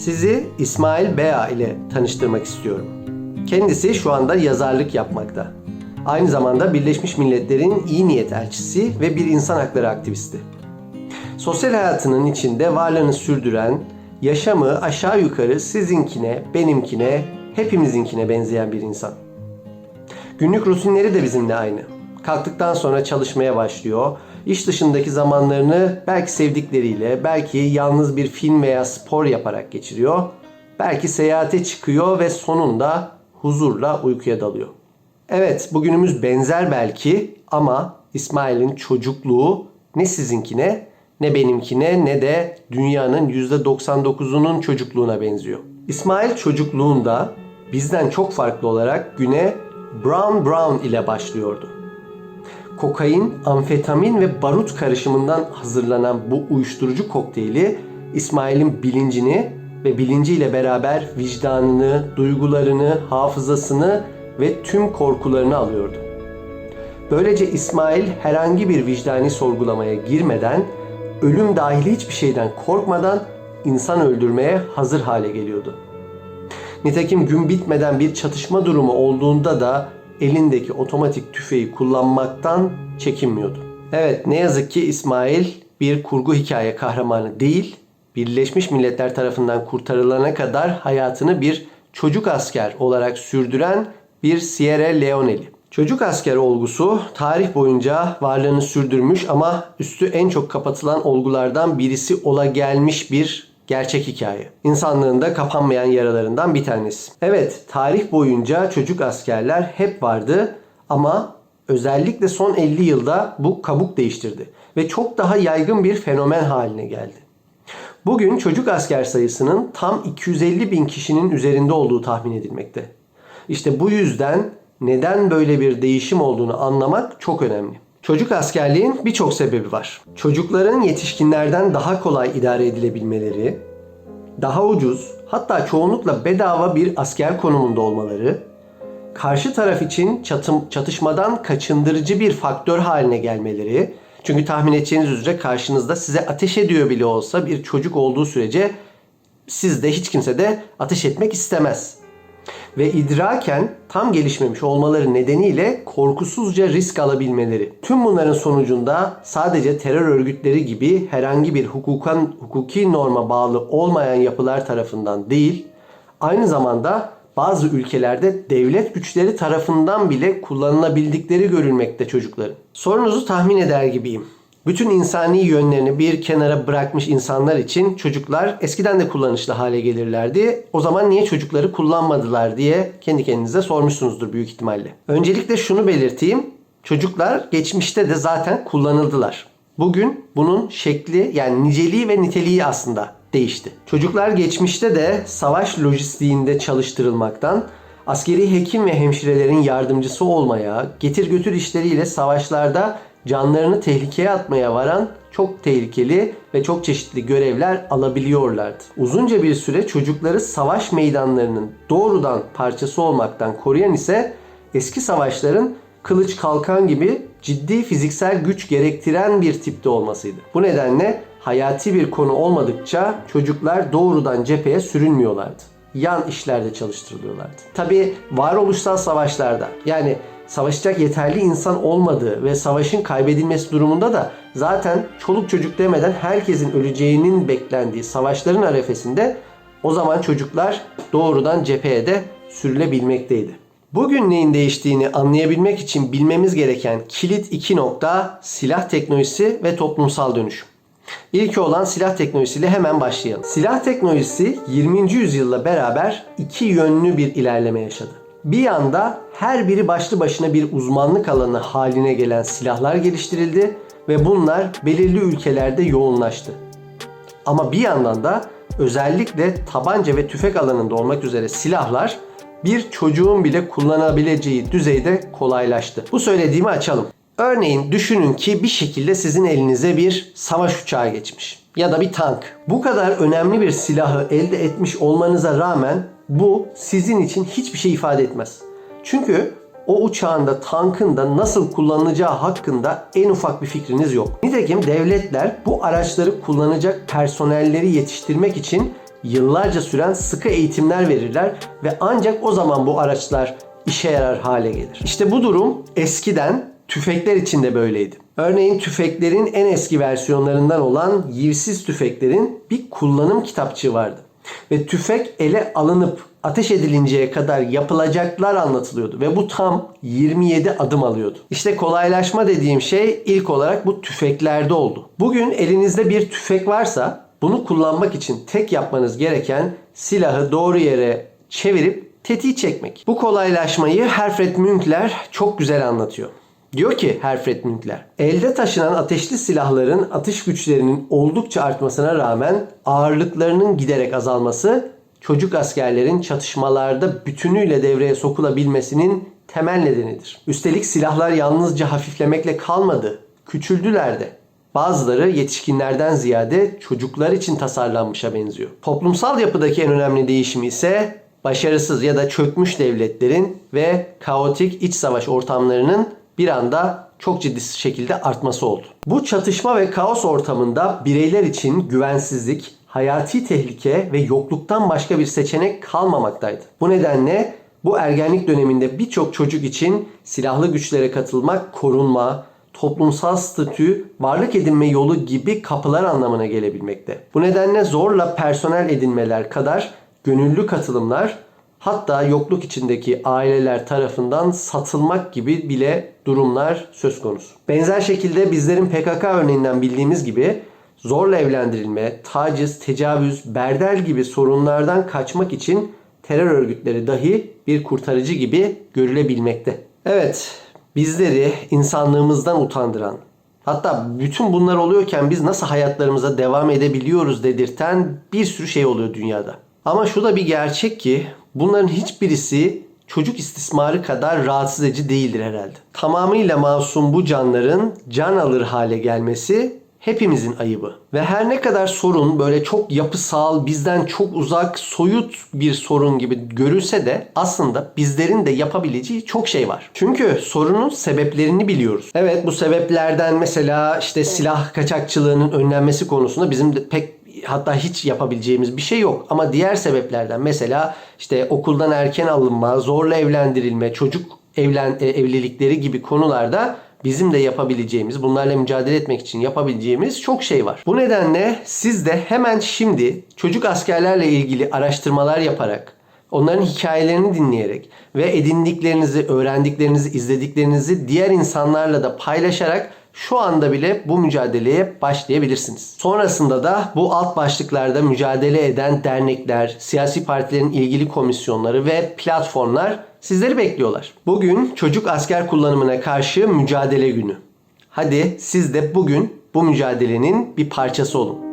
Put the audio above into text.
Sizi İsmail Bea ile tanıştırmak istiyorum. Kendisi şu anda yazarlık yapmakta. Aynı zamanda Birleşmiş Milletler'in iyi niyet elçisi ve bir insan hakları aktivisti. Sosyal hayatının içinde varlığını sürdüren, yaşamı aşağı yukarı sizinkine, benimkine, hepimizinkine benzeyen bir insan. Günlük rutinleri de bizimle aynı. Kalktıktan sonra çalışmaya başlıyor. İş dışındaki zamanlarını belki sevdikleriyle, belki yalnız bir film veya spor yaparak geçiriyor. Belki seyahate çıkıyor ve sonunda huzurla uykuya dalıyor. Evet, bugünümüz benzer belki ama İsmail'in çocukluğu ne sizinkine, ne benimkine, ne de dünyanın %99'unun çocukluğuna benziyor. İsmail çocukluğunda bizden çok farklı olarak güne Brown ile başlıyordu. Kokain, amfetamin ve barut karışımından hazırlanan bu uyuşturucu kokteyli İsmail'in bilincini ve bilinciyle beraber vicdanını, duygularını, hafızasını ve tüm korkularını alıyordu. Böylece İsmail herhangi bir vicdani sorgulamaya girmeden, ölüm dahil hiçbir şeyden korkmadan insan öldürmeye hazır hale geliyordu. Nitekim gün bitmeden bir çatışma durumu olduğunda da elindeki otomatik tüfeği kullanmaktan çekinmiyordu. Evet, ne yazık ki İsmail bir kurgu hikaye kahramanı değil, Birleşmiş Milletler tarafından kurtarılana kadar hayatını bir çocuk asker olarak sürdüren bir Sierra Leone'li. Çocuk asker olgusu tarih boyunca varlığını sürdürmüş ama üstü en çok kapatılan olgulardan birisi ola gelmiş bir gerçek hikaye. İnsanlığın da kapanmayan yaralarından bir tanesi. Evet, tarih boyunca çocuk askerler hep vardı ama özellikle son 50 yılda bu kabuk değiştirdi ve çok daha yaygın bir fenomen haline geldi. Bugün çocuk asker sayısının tam 250 bin kişinin üzerinde olduğu tahmin edilmekte. İşte bu yüzden neden böyle bir değişim olduğunu anlamak çok önemli. Çocuk askerliğin birçok sebebi var. Çocukların yetişkinlerden daha kolay idare edilebilmeleri, daha ucuz, hatta çoğunlukla bedava bir asker konumunda olmaları, karşı taraf için çatışmadan kaçındırıcı bir faktör haline gelmeleri, çünkü tahmin edeceğiniz üzere karşınızda size ateş ediyor bile olsa bir çocuk olduğu sürece sizde hiç kimse de ateş etmek istemez. Ve idraken tam gelişmemiş olmaları nedeniyle korkusuzca risk alabilmeleri. Tüm bunların sonucunda sadece terör örgütleri gibi herhangi bir hukuki norma bağlı olmayan yapılar tarafından değil, aynı zamanda bazı ülkelerde devlet güçleri tarafından bile kullanılabildikleri görülmekte çocukların. Sorunuzu tahmin eder gibiyim. Bütün insani yönlerini bir kenara bırakmış insanlar için çocuklar eskiden de kullanışlı hale gelirlerdi. O zaman niye çocukları kullanmadılar diye kendi kendinize sormuşsunuzdur büyük ihtimalle. Öncelikle şunu belirteyim. Çocuklar geçmişte de zaten kullanıldılar. Bugün bunun şekli, yani niceliği ve niteliği aslında değişti. Çocuklar geçmişte de savaş lojistiğinde çalıştırılmaktan, askeri hekim ve hemşirelerin yardımcısı olmaya, getir götür işleriyle savaşlarda canlarını tehlikeye atmaya varan çok tehlikeli ve çok çeşitli görevler alabiliyorlardı. Uzunca bir süre çocukları savaş meydanlarının doğrudan parçası olmaktan koruyan ise eski savaşların kılıç kalkan gibi ciddi fiziksel güç gerektiren bir tipte olmasıydı. Bu nedenle hayati bir konu olmadıkça çocuklar doğrudan cepheye sürülmüyorlardı. Yan işlerde çalıştırılıyorlardı. Tabii varoluşsal savaşlarda, yani savaşacak yeterli insan olmadığı ve savaşın kaybedilmesi durumunda da zaten çoluk çocuk demeden herkesin öleceğinin beklendiği savaşların arefesinde o zaman çocuklar doğrudan cepheye de sürülebilmekteydi. Bugün neyin değiştiğini anlayabilmek için bilmemiz gereken kilit 2 nokta silah teknolojisi ve toplumsal dönüşüm. İlki olan silah teknolojisiyle hemen başlayalım. Silah teknolojisi 20. yüzyılla beraber iki yönlü bir ilerleme yaşadı. Bir yanda her biri başlı başına bir uzmanlık alanı haline gelen silahlar geliştirildi ve bunlar belirli ülkelerde yoğunlaştı. Ama bir yandan da özellikle tabanca ve tüfek alanında olmak üzere silahlar bir çocuğun bile kullanabileceği düzeyde kolaylaştı. Bu söylediğimi açalım. Örneğin düşünün ki bir şekilde sizin elinize bir savaş uçağı geçmiş ya da bir tank. Bu kadar önemli bir silahı elde etmiş olmanıza rağmen bu sizin için hiçbir şey ifade etmez. Çünkü o uçağın da tankın da nasıl kullanılacağı hakkında en ufak bir fikriniz yok. Nitekim devletler bu araçları kullanacak personelleri yetiştirmek için yıllarca süren sıkı eğitimler verirler ve ancak o zaman bu araçlar işe yarar hale gelir. İşte bu durum eskiden tüfekler için de böyleydi. Örneğin tüfeklerin en eski versiyonlarından olan yivsiz tüfeklerin bir kullanım kitapçığı vardı. Ve tüfek ele alınıp ateş edilinceye kadar yapılacaklar anlatılıyordu. Ve bu tam 27 adım alıyordu. İşte kolaylaşma dediğim şey ilk olarak bu tüfeklerde oldu. Bugün elinizde bir tüfek varsa bunu kullanmak için tek yapmanız gereken silahı doğru yere çevirip tetiği çekmek. Bu kolaylaşmayı Herfried Münkler çok güzel anlatıyor. Diyor ki Herfried Münkler, elde taşınan ateşli silahların atış güçlerinin oldukça artmasına rağmen ağırlıklarının giderek azalması, çocuk askerlerin çatışmalarda bütünüyle devreye sokulabilmesinin temel nedenidir. Üstelik silahlar yalnızca hafiflemekle kalmadı, küçüldüler de. Bazıları yetişkinlerden ziyade çocuklar için tasarlanmışa benziyor. Toplumsal yapıdaki en önemli değişim ise başarısız ya da çökmüş devletlerin ve kaotik iç savaş ortamlarının bir anda çok ciddi şekilde artması oldu. Bu çatışma ve kaos ortamında bireyler için güvensizlik, hayati tehlike ve yokluktan başka bir seçenek kalmamaktaydı. Bu nedenle bu ergenlik döneminde birçok çocuk için silahlı güçlere katılmak, korunma, toplumsal statü, varlık edinme yolu gibi kapılar anlamına gelebilmekte. Bu nedenle zorla personel edinmeler kadar gönüllü katılımlar, hatta yokluk içindeki aileler tarafından satılmak gibi bile durumlar söz konusu. Benzer şekilde bizlerin PKK örneğinden bildiğimiz gibi zorla evlendirilme, taciz, tecavüz, berdel gibi sorunlardan kaçmak için terör örgütleri dahi bir kurtarıcı gibi görülebilmekte. Evet, bizleri insanlığımızdan utandıran, hatta bütün bunlar oluyorken biz nasıl hayatlarımıza devam edebiliyoruz dedirten bir sürü şey oluyor dünyada. Ama şu da bir gerçek ki bunların hiçbirisi çocuk istismarı kadar rahatsız edici değildir herhalde. Tamamıyla masum bu canların can alır hale gelmesi hepimizin ayıbı. Ve her ne kadar sorun böyle çok yapısal, bizden çok uzak, soyut bir sorun gibi görülse de aslında bizlerin de yapabileceği çok şey var. Çünkü sorunun sebeplerini biliyoruz. Evet, bu sebeplerden mesela işte silah kaçakçılığının önlenmesi konusunda bizim de pek hatta hiç yapabileceğimiz bir şey yok. Ama diğer sebeplerden mesela işte okuldan erken alınma, zorla evlendirilme, çocuk evlilikleri gibi konularda bizim de yapabileceğimiz, bunlarla mücadele etmek için yapabileceğimiz çok şey var. Bu nedenle siz de hemen şimdi çocuk askerlerle ilgili araştırmalar yaparak, onların hikayelerini dinleyerek ve edindiklerinizi, öğrendiklerinizi, izlediklerinizi diğer insanlarla da paylaşarak şu anda bile bu mücadeleye başlayabilirsiniz. Sonrasında da bu alt başlıklarda mücadele eden dernekler, siyasi partilerin ilgili komisyonları ve platformlar sizleri bekliyorlar. Bugün çocuk asker kullanımına karşı mücadele günü. Hadi siz de bugün bu mücadelenin bir parçası olun.